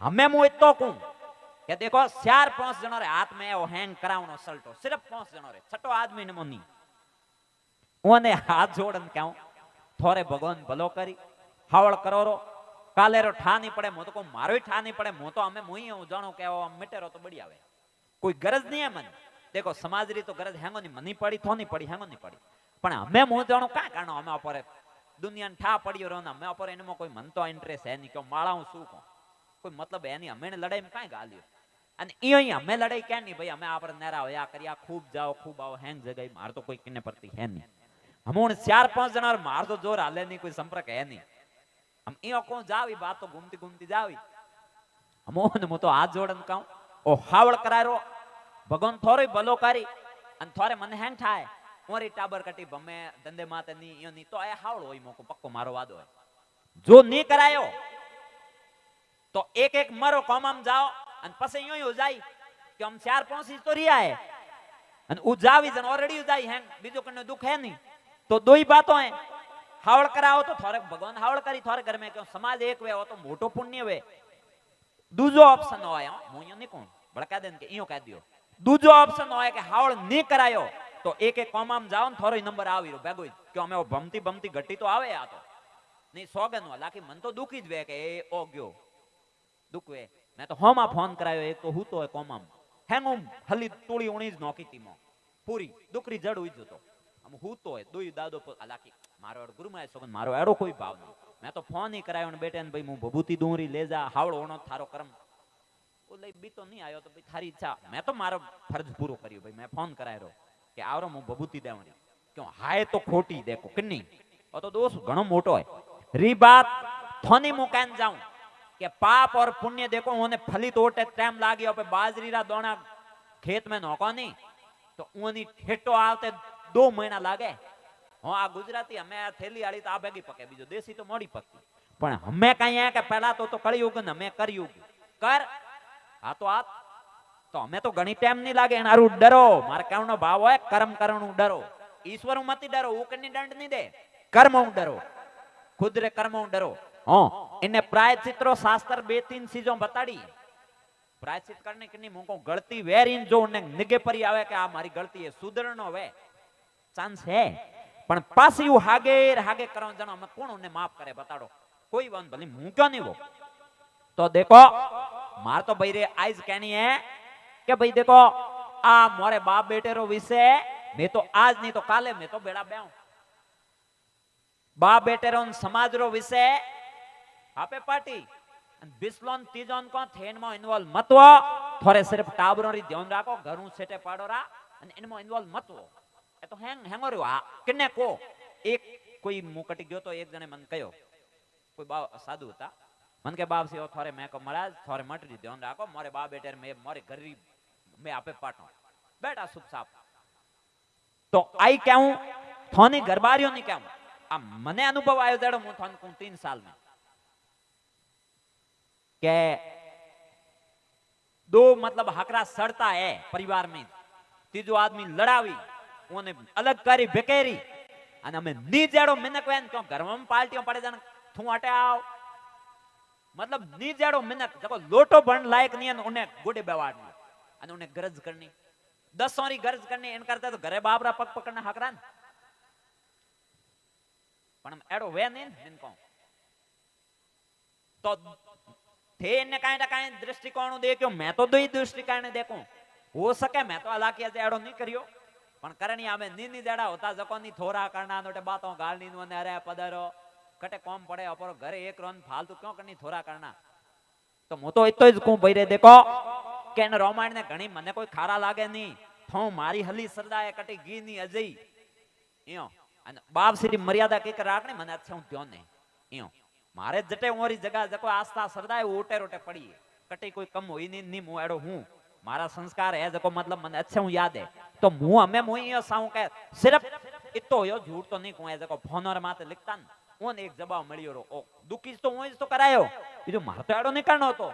हमें मुँह इतो कूं कि देखो 4-5 जनों रे हाथ में वो हैंग करावनो सल्टो सिर्फ 5 जनों रे छठो आदमी ने मोनी ओने हाथ जोड़न क्यों थोरे भगवान भलो करी हावड़ करो रो काले रो ठा नहीं पड़े मो तो को मारो ही ठा नहीं पड़े मो तो हमें मुई हूं जानो के वो मिटेरो तो बढ़िया वे कोई गरज नहीं है मन देखो समाज री तो गरज हैंगो नहीं मनी पड़ी थो नहीं पड़ी हैंगो नहीं पड़ी पण हमें मु जानो का कारण हमें ऊपर दुनिया ने ठा पड़ियो रो ना हमें ऊपर इनमें कोई मन तो इंटरेस्ट है नहीं क्यों माळाऊ सु को कोई मतलब है नहीं हमें लड़ाई में काई गालियो अने इयो ही हमें लड़ाई क्या नहीं भाई हमें आप नेरा होया करिया खूब जाओ खूब आओ हैंग जगह मार तो कोई किने पड़ती है नहीं हम उन 4-5 जना मार तो जोर हाले नहीं कोई संपर्क है नहीं हम इयो को जावी बात तो घूमती घूमती जावी हम मु तो हाथ जोड़न कहूं ओ हावड़ करायरो भगवान थोड़ी भलो करी अन थोड़े मन हैंग थाए मोरी टाबर कटी बमे धंधे माते नी इयो नी तो ए हावड़ होई मोको पक्को मारो वादो है जो नी करायो तो एक एक मरो कॉमम जाओ अन पसे इयो ही हो जाई कि हम 4-5 ही तो रिया है अन उ जावी जन ऑलरेडी हो जाई हैंग बीजो कने दुख है नहीं तो दो ही बातों हैं हावड़ कराओ तो थोड़े भगवान हावड़ करी थोड़े घर में क्यों समाज एक वे हो तो मोटो पुण्य वे दूजो ऑप्शन हो आया मोयो नहीं कौन बड़का देन के इयो कह दियो दूजो ऑप्शन हो कि हावड़ नहीं करायो तो एक एक कॉमम जाओ न थोड़ो नंबर आवी रो बेगो क्यों हमें वो बमती बमती घटी तो आवे आ तो नहीं सोगन वाला कि मन तो दुखी ज वे के ए ओ गयो दुख वे मैं तो होमा फोन करायो एक तो हूं तो है कॉमम हैंगुम हली तोड़ी 19 नौकी तीमो पूरी दुखरी जड़ हुई जो तो हम हूं तो है दुई दादो हालांकि मारो गुरु में सोगन मारो एड़ो कोई भाव नहीं मैं तो फोन ही करायो ने बेटे ने भाई मु बबूती दूरी ले जा हावड़ होनो थारो कर्म ओ लई बी तो नहीं आयो तो भाई थारी इच्छा मैं तो मारो फर्ज पूरो करियो भाई मैं फोन करायो कि आवरो मु बबूती देवणी क्यों हाय तो खोटी देखो किन्नी ओ तो दोस्त घणो मोटो है री बात थोनी मु कहन जाऊं कि पाप और पुण्य देखो उन्हें फलित होते टाइम लागियो पे बाजरी रा दोना खेत में नौको नहीं तो उनी ठेटो आवते 2 महीना लागे हाँ आ गुजराती हमें आ थैली आड़ी तो आ बेगी पके बीजो देसी तो मोड़ी पकती पण हमें कहीं है कि पहला तो कलयुग ने हमें करयुग कर हाँ तो हमें तो घणी टाइम नहीं लागे एनारू डरो मारे कहनो भाव है कर्म करणु डरो ईश्वर मत डरो वो कनी दंड नहीं दे कर्म डरो खुद रे कर्म डरो हाँ इन्हें प्रायश्चित्रो शास्त्र 2-3 चीजों बताड़ी प्रायश्चित करने की नहीं मुको गलती वेरीन जो उन्हें निगे परी आवे कि आ मारी गलती है सुधरनो वे चांस है पण पासी यू हागे हागे करो जनो मैं कौन उन्हें माफ करे बताड़ो कोई वन भली मुंह क्यों नहीं वो तो देखो मार तो भाई रे आइज कहनी है कि भाई देखो आ मोरे बाप बेटे रो विषय मैं तो आज नहीं तो काले मैं तो बेड़ा ब्याऊं बाप बेटे रो समाज रो विषय आपे पार्टी बिस्लोन तीजोन को थेन में इन्वॉल्व मत हो थोड़े सिर्फ टाबरों री ध्यान राखो घरों सेटे पाड़ो रा इनमें इन्वॉल्व मत हो ए तो हैंगो रे आ किने को एक कोई मुकटी गयो तो एक जने मन कयो कोई बा साधु था मन के बाप से थोड़े मैं को महाराज थोड़े मट री ध्यान राखो मोरे बाप बेटे में मोरे गरीब मैं आपे पाटो बेटा सुप साप तो आई कहूं थोनी गरबारियो नहीं कहूं आ मने अनुभव आयो जेड़ो मु थोन को 3 साल में के 2 मतलब हकरा सड़ता है परिवार में तीजो आदमी लड़ावी ओने अलग करी बेकेरी अने हमें नी जेड़ो मिनक वेन क्यों घर में पार्टियों पड़े जन थू अटे आओ मतलब नी जेड़ो मिनक जको लोटो बन लायक नहीं उन्हें गुडे बेवाड़नी अने उन्हें गरज करनी 10 री गरज करनी इन करता तो घरे बाबरा पग पकड़ना हकरा पण एड़ो वे नहीं इनको तो थे ने काई ना काई दृष्टिकोण देखो मैं तो दुई दृष्टिकोण देखूं हो सके मैं तो अलाकिया से एड़ो नहीं करियो पण करनी आमे नीनी जड़ा होता जको नी थोरा करना नोटे बातों गालनी ने अरे पदरो कटे कम पड़े अपर घरे एक रन फालतू क्यों करनी थोरा करना तो मु तो इतो ज कहूं भाई रे देखो के न रामायण ने घणी मने कोई खारा लागे नी थो मारी हली सरदाए कटे गी नी अजई इयो अन बाप श्री मर्यादा के राखने मने अच्छा ध्यान ने इयो मारे जटे ओरी जगह जको आस्था सरदाए ओटे रोटे पड़ी कटे कोई कम होई नी मु एड़ो हूं मारा संस्कार है जको मतलब मन अच्छे हूं याद है तो मु हमें मुई साऊ के सिर्फ इतो यो झूठ तो नहीं कोए जको फोनर माते लिखता न ओन एक जवाब मिलियो रो ओ दुखी तो ओज तो करायो बीजो मार तो एड़ो नहीं करनो तो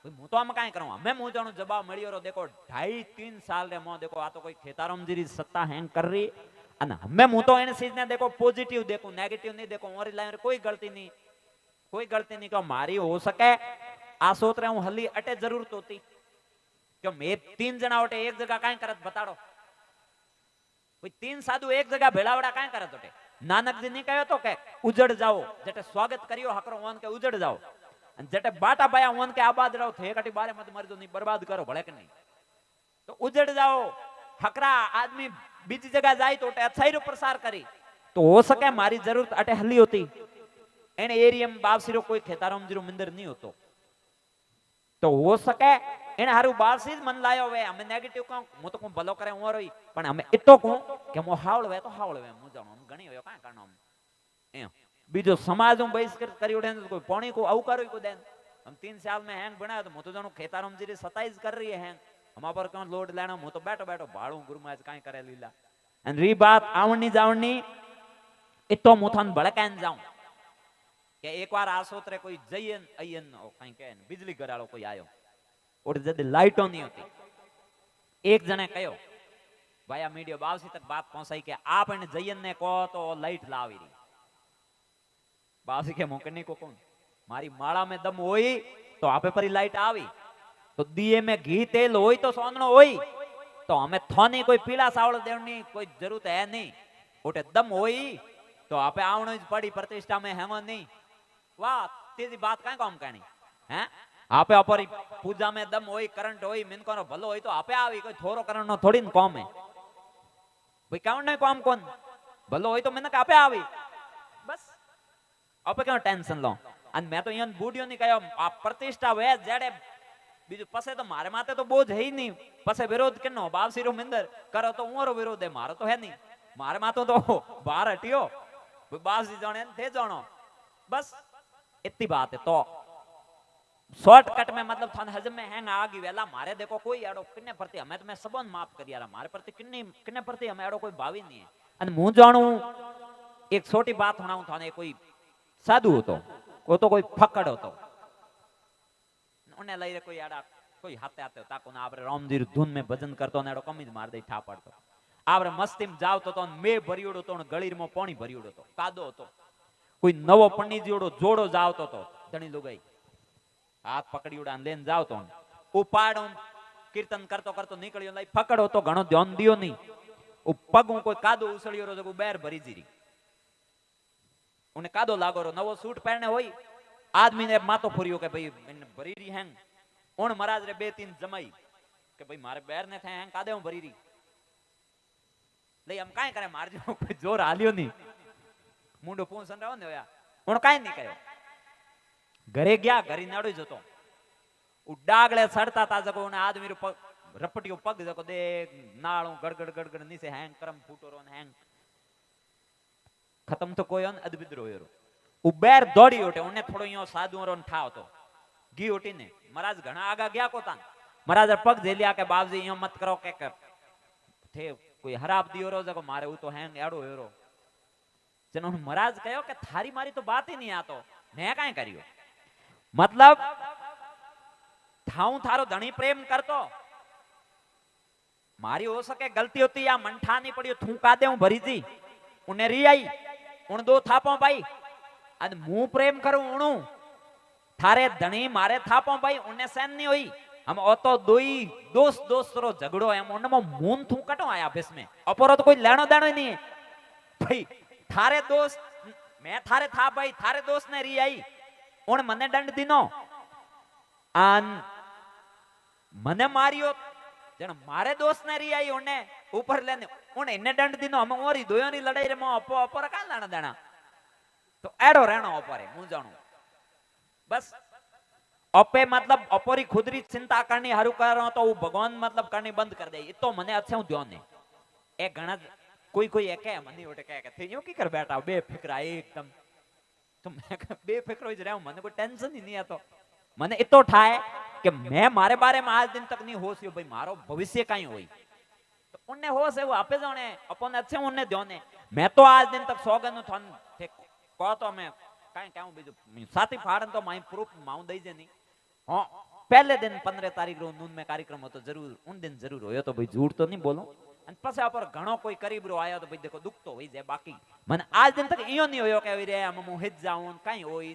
मु तो हम काई करूं हमें मु जानो जवाब मिलियो रो देखो 2.5-3 साल रे मो देखो आ तो कोई खेताराम जी री सत्ता हैंग कर रही अन हमें मु तो एने चीज ने देखो पॉजिटिव देखो नेगेटिव नहीं देखो ओरी लाइन कोई गलती नहीं क्यों मारी हो सके आ सोच रहे हूं हली अटे जरूरत होती क्यों मैं 3 जना होटे एक जगह काई करत बताड़ो कोई 3 साधु एक जगह भेड़ावड़ा काई करत होटे नानक जी ने कहो तो के उजड़ जाओ जटे स्वागत करियो हकरो वन के उजड़ जाओ अन जटे बाटा बाया वन के आबाद रहो थे कटी बारे मत मर जो नहीं बर्बाद करो भले के नहीं तो उजड़ जाओ हकरा आदमी बीजी जगह जाए तो अच्छाई रो प्रसार करी तो हो सके मारी जरूरत अटे हली होती एने एरिया में बावसीरो कोई खेताराम जीरो मंदिर नहीं होतो तो हो सके एने हारू बावसी मन लायो वे हमें नेगेटिव कहूं मु तो को भलो करे हुआ रही पण हमें इतो कहूं कि मो हावल वे तो हावल वे मु जानो हम घणी होयो का करनो ए बीजो समाज में बहिष्कृत करी उठे तो कोई पानी को अवकारो को देन हम 3 साल में हैंग बनाया तो मु तो जानो खेताराम जी 27 कर रही है हैंग हमार पर क्यों लोड लेना मु तो बैठो बैठो भाड़ू गुरु महाराज काई करे लीला एंड री बात आवनी जावनी इतो मुथन भड़कान जाऊं કે એકવાર આસોત્રે કોઈ જયન અયન કઈ કહે बिजली ઘરાળો કોઈ આયો ઓર જદી લાઈટો ની હતી એક જણે કયો ભાઈ આ મીડિયો બાવસી તક બાત પહોંચાઈ કે આપ એને જયન ને કહો તો લાઈટ લાવી રહી બાવસી કે મોકની को कौन મારી માળા में दम होई तो आपे परी लाइट आवी तो दिए में घी तेल होई तो सोननो होई तो हमें थोनी कोई पीला सावल देवनी कोई जरूरत है नहीं ओटे दम होई तो आपे आवणो ज पड़ी प्रतिष्ठा में हेमो नहीं वाह तेजी बात काई काम कहनी हैं आपे अपरी पूजा में दम होई करंट होई मिनको नो भलो होई तो आपे आवी कोई थोरो करन नो थोड़ी न काम है भाई काउंट नहीं काम कौन भलो होई तो मिनक आपे आवी बस आपे क्यों टेंशन लो अन मैं तो यन बूढ़ियो नहीं कहो आप प्रतिष्ठा वे जेड़े बीजू पसे तो मारे माते तो बोझ है ही नहीं पसे विरोध किनो बावसीरो मिंदर करो तो उरो विरोध है मारो तो है नहीं मारे मातो तो बाहर हटियो बावसी जाने थे जानो बस इतनी बात है तो शॉर्टकट में मतलब थान हजम में हैंग आ गई वेला मारे देखो कोई एड़ो किन्ने प्रति हमें तो मैं सबन माफ करिया मारे प्रति किन्ने प्रति हमें एड़ो कोई भावी नहीं है अन मु जाणू एक छोटी बात सुनाऊं थाने कोई साधु होतो वो तो कोई फकड़ होतो उन्हें लई रे कोई एड़ा कोई हाथे हाथे ताको ना आपरे रामजी धुन में भजन करतो ने एड़ो कमीज मार दे ठा पड़तो आपरे मस्ती में जावतो तो मे भरियोड़ो तो गळीर में पानी भरियोड़ो तो कादो होतो कोई नवो पंडित जोड़ो जोड़ो जावतो तो धणी लुगाई हाथ पकड़ी उड़ान लेन जाओ तो उपाड़ो कीर्तन करतो करतो निकलियो लाई पकड़ो तो घणो ध्यान दियो नहीं उ पगू कोई कादो उसलियो रो जो बैर भरी जीरी उन्हें कादो लागो रो नवो सूट पहने होई आदमी ने मातो फुरियो के भाई इन भरी री हैंग उन महाराज रे 2-3 जमाई के भाई मारे बैर ने थे हैंग कादे भरी री ले हम काई करे मार जो कोई जोर हालियो नहीं मुंडो पूंसन रहो ने होया उन काई नहीं कयो घरे गया घरी नाड़ो जतो उ डागले सड़ता ता जको ने आदमी रो पग रपटियो पग जको दे नाळो गड़गड़ गड़गड़ नीचे हैंग करम फूटो रो हैंग खत्म तो कोई अन अद्भुत रोयो उ बैर दौड़ी उठे उन्हें थोड़ो यो साधु रो ठाव तो गी उठी ने महाराज घणा आगा गया को ता महाराज पग झेलिया के बाबजी यो मत करो के कर थे कोई हराब दियो रो जको मारे उ तो हैंग एड़ो हेरो जनो महाराज कहो के थारी मारी तो बात ही नहीं आतो मैं काई करियो मतलब थाऊ थारो धनी प्रेम करतो मारी हो सके गलती होती या मंठा नहीं पड़ियो थूका दे भरी जी उन्हें री आई उन दो थापो पाई अन मुंह प्रेम करूं उणु थारे धनी मारे थापो पाई उन्हें सहन नहीं हुई हम ओ तो दोई दोस्त रो झगड़ो है उनमो मुंह थू कटो आया ऑफिस में अपरो तो कोई लेनो देनो ही नहीं है भाई थारे दोस्त मैं थारे था भाई थारे दोस्त ने री आई उन मने दंड दिनो आन मने मारियो जण मारे दोस्त ने री आई उन्हें ऊपर लेने उन इन्ने दंड दिनो हम ओरी दोयो नी लड़ाई रे मो अपो अपर का लाना देना तो एड़ो रहनो अपरे मु जाणू बस अपे मतलब अपरी खुदरी चिंता करनी हारू करो तो वो भगवान मतलब करनी बंद कर दे इतो मने अच्छे हूं ध्यान ने ए घणा कोई एक है मनी उठे कह के थे यूं की कर बैठा बेफिक्रा एकदम तो मैं बेफिक्र हो रहा हूं मने कोई टेंशन ही नहीं है तो मने इतो ठाए कि मैं मारे बारे में आज दिन तक नहीं होश भाई मारो भविष्य काई होई तो उन्ने होश है वो आपे जाने अपन अच्छे उन्ने ध्यान मैं तो आज दिन तक सौगन थन थे को तो मैं काई कहूं बीजो साथी फाड़न तो माई प्रूफ माऊ दई जे नहीं हां पहले दिन 15 तारीख रो नून में कार्यक्रम हो तो जरूर उन दिन जरूर होयो तो भाई झूठ तो नहीं बोलो अन पछे पर घणो कोई करीब रो आयो तो भाई देखो दुख तो होई जे बाकी मन आज दिन तक इयो नहीं होयो के रे हम मु हिज जाऊं काई होई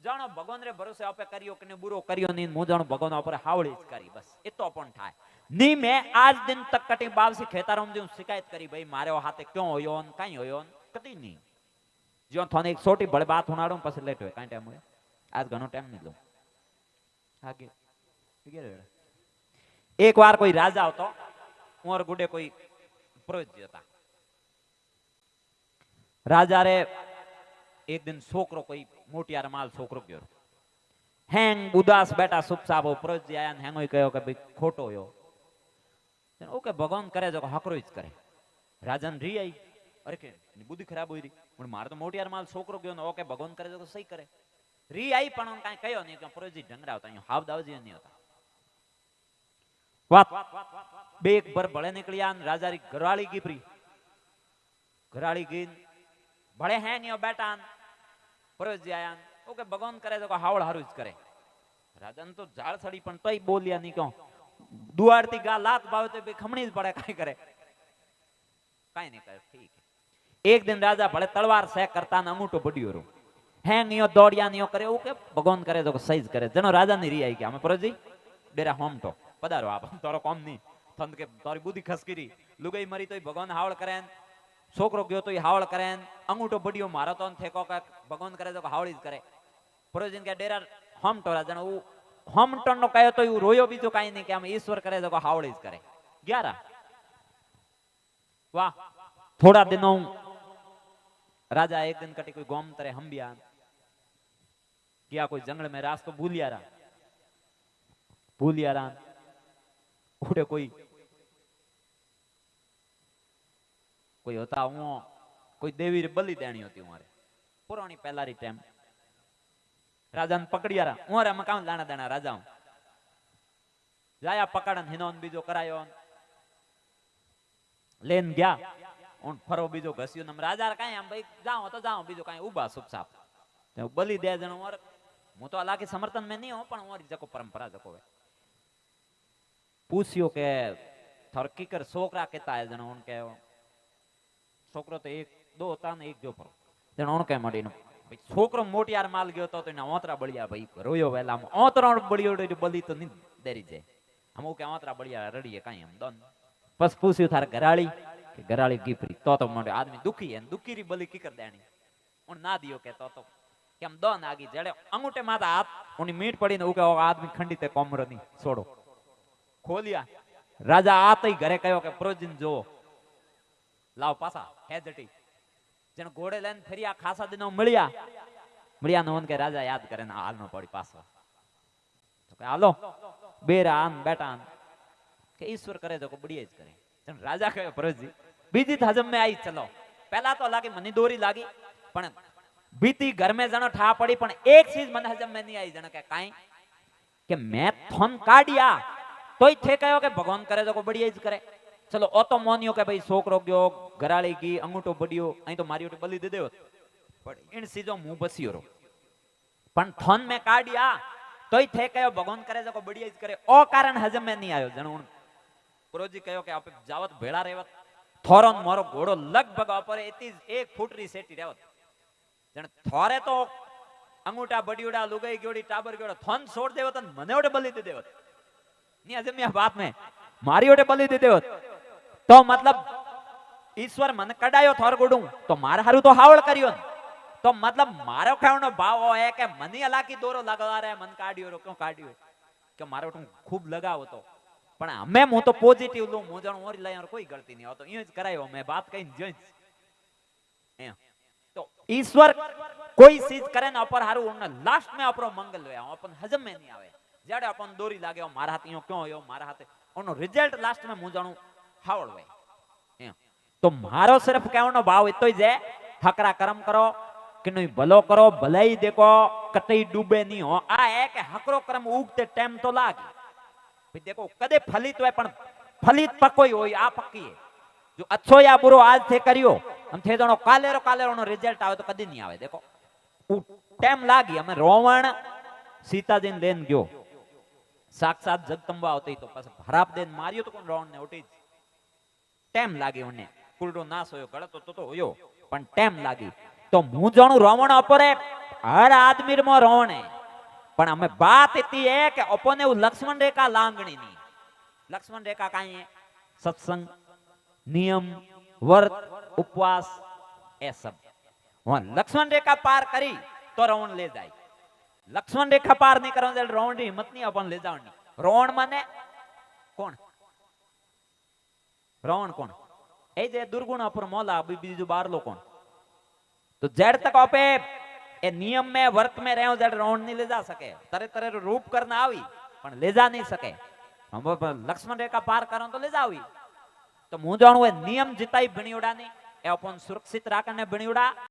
જાણો ભગવાન રે ભરોસે આપે કર્યો કે બુરો કર્યો નહીં, હું જાણું ભગવાન ઉપર હાવળી જ કરી, બસ એ તો પણ થાય ની. મેં આજ દિન તક કટી બાવસી ખેતારોમ દી શિકાયત કરી, ભાઈ મારે હાથે ક્યાં હોયો ને કાઈ હોયો ને કદી નહીં. જો થોને એક છોટી ભળે બાત ઉનાડો પછી લેટ હોય કાઈ ટાઈમ હોય, આજ ઘણો ટાઈમ નહીં લઉં. આગે એક વાર કોઈ રાજા હતો, ઉંમર ગુડે કોઈ પ્રોજી હતા. રાજા રે એક દિન છોકરો કોઈ મોટિયાર માલ છોકરો ગયો, હેંગ ઉદાસ બેટા સુપસાબો પ્રોજી આયા ને હેંગોય કહ્યો કે ભાઈ ખોટો યો. ઓકે ભગવાન કરે જો હકરો જ કરે. રાજાને રી આવી, અરે કે બુદ્ધિ ખરાબ હોય રી, પણ મારે તો મોટિયાર માલ છોકરો ગયો ને ઓકે ભગવાન કરે તો સહી કરે. રી આવી પણ કાંઈ કહ્યો નહીં કે પ્રોજી ઢંગરા હતા, અહીંયા હાવ દાવજી નહીં હતા. વાત બે એક ભર ભળે નીકળ્યા ને રાજા રી ઘરવાળી ગીપરી, ઘરવાળી ગઈ ભળે હે નહીં બેટા પ્રોજી આયા ઓકે ભગવાન કરે તો હાવળ હારું જ કરે. રાજાને તો ઝાડ સડી પણ તોય બોલ્યા નહીં, કહો દુવાડતી ગા લાત ભાવે તો ખમણી જ પડે, કાંઈ કરે કાંઈ નહીં કરે. ઠીક એક દિન રાજા ભલે તલવાર શેક કરતા ને અંગૂઠો બડ્યો રો, હે નિયો દોડ્યા નિયો કરે એવું કે ભગવાન કરે તો સહી જ કરે. જનો રાજા ની રી આવી ગયા, અમે પ્રોજી ડેરા હોમટો પધારો આપ તારો કોમ નહીં થન કે તારી બુદ્ધિ ખસકીરી, લુગઈ મરી તોય ભગવાન હાવળ કરે, છોકરો ગયો તોય હાવળ કરે, અંગૂઠો બડ્યો મારો તો થેકો કે ભગવાન કરે તો હાવળી જ કરે. પ્રોજી કે ડેરા હોમટો રાજા હું હોમટો નો કયો તો એવું રોયો, બીજું કાંઈ નહીં કે આમ ઈશ્વર કરે તો હાવળી જ કરે. ગ્યારા વાહ. થોડા દિનો રાજા એક दिन कटी कोई गोम तरे हम्बिया क्या कोई जंगल में रास्तो भूलिया रहा उठे कोई होता हूँ कोई देवी रे बलि देनी होती हमारे पुरानी पहला टाइम राजा ने पकड़िया रहा उरे मकान लाना देना राजा हूं जाया पकड़न हिनो बीजो करायो लेन गया उन फरो बीजो घस्यो नम राजा काई हम भाई जाओ तो जाओ बीजो काई उबा सुपसाप ते बलि दे जण और मु तो हालांकि समर्थन में नहीं हो पण और जको परंपरा जको है पूछियो के थरकी कर छोकरा केता है जण उन के छोकरो तो एक दो होता ने एक जो पर जण उन के मडी न भाई छोकरो मोटियार माल गयो तो ना ओतरा बळिया भाई रोयो वेला ओतरा बळियो बलि तो नहीं देरी जे हम के ओतरा बळिया रडीए काई हम दन बस पूछियो थार घराड़ी घराड़ी गीपरी तो मोटे आदमी दुखी है दुखी री बलि की कर देनी उन ना दियो के तो कि हम दो नागी जड़े अंगूठे माथा हाथ उनी मीट पड़ी ने उके आदमी खंडित कोमरो नी छोड़ो खोलिया राजा आते ही घरे कहो के प्रोजिन जो लाव पासा है जटी जन घोड़े लेन फरिया खासा दिनों मिलिया नोन के राजा याद करे ना हाल न पड़ी पासा तो के हालो बेरा आन बेटा आन के ईश्वर करे तो बढ़िया ज करे जन राजा कहे प्रोजी बीजी हजम में आई चलो पहला तो लागी मनी दोरी लागी पण बीती घर में जनो ठा पड़ी पण एक चीज मन हजम में नहीं आई जन के काई कि मैं थन काढिया तोय थे कहो के भगवान करे तो बढ़िया ज करे चलो ओ तो मोनियो के भाई छोकरो गयो घराड़ी की अंगूठो बडियो अई तो मारी ओटे बलि दे देव पण इन सीजो मुंह बसियो रो पण थन में काढिया तोय थे कहो भगवान करे तो बढ़िया ज करे ओ कारण हजम में नहीं आयो जण प्रोजी कहो के आपे जावत भेड़ा रेवत थोरन मोरो घोड़ो लगभग ऊपर इतनी 1 फूट री सेटी रेवत जण थोरे तो अंगूठा बडियोड़ा लुगाई गयोड़ी टाबर गयोड़ा थन छोड़ देवत न मने ओटे बलि दे देवत नी अजमिया बात में मारी ओटे बलि दे देवत तो मतलब ईश्वर मन कडायो थोर गुडू तो मार हारू तो हावळ करियो तो मतलब मारो खावनो भाव है के मनी अलाकी दोरो लगा रे मन काढियो रो क्यों काढियो के मारो खूब लगावो तो पण हमें मु तो पॉजिटिव लू मु जण ओरी लाय और कोई गलती नहीं हो तो यूं ज करायो मैं बात कहीं जोई तो ईश्वर कोई चीज करे ना अपर हारू उन लास्ट में अपरो मंगल होया अपन हजम में नहीं आवे जेडे अपन दोरी लागे मारा हाथ यो क्यों होयो मारा हाथ ओनो रिजल्ट लास्ट में मु जाणू हावळ होय तो मारो सिर्फ कहनो भाव इतोय जे हकरा कर्म करो कि नहीं भलो करो भलाई देखो कतई डूबे नहीं हो आ है कि हकरो कर्म उगते टाइम तो लागे देखो कदे फलित हुए पण फलित पकोई होई आ पक्की है जो अच्छो या बुरो आज थे करियो हम थे जणो कालेरो नो रिजल्ट आवे तो कदी नहीं आवे देखो उ टाइम लागी हमें रोवण सीता जी ने लेन गयो साक्षात जगदंबा होती तो पास खराब देन मारियो तो कोन रोवण ने उठी टाइम लागी उन्ने कुलडो नाश होयो गळतो तो होयो पण टाइम लागी तो मु जाणू रोवण अपरे हर आदमी में रोण है, पण हमें बात इतनी है कि अपन वो लक्ष्मण रेखा लांगणी नहीं। लक्ष्मण रेखा कहीं है? सत्संग, नियम, व्रत, उपवास, ये सब। वहां लक्ष्मण रेखा पार करी तो रोण ले जाए। लक्ष्मण रेखा पार नहीं करो रोण की हिम्मत नहीं अपन ले जाओ। रोण माने कोण? रोण कोण? ए जे दुर्गुण अपर मोला बीजू बार लो कोण? तो जेड़ तक आपे ए नियम में वर्त में रहो जेड़ रोण नहीं ले जा सके। तरह तरह रूप करना आवी पण ले जा नहीं सके। हम लक्ष्मण रेखा पार करो तो ले जावी। तो मुं जाणू नियम जिताई बणियोड़ा नहीं ए अपन सुरक्षित राखने बणियोड़ा।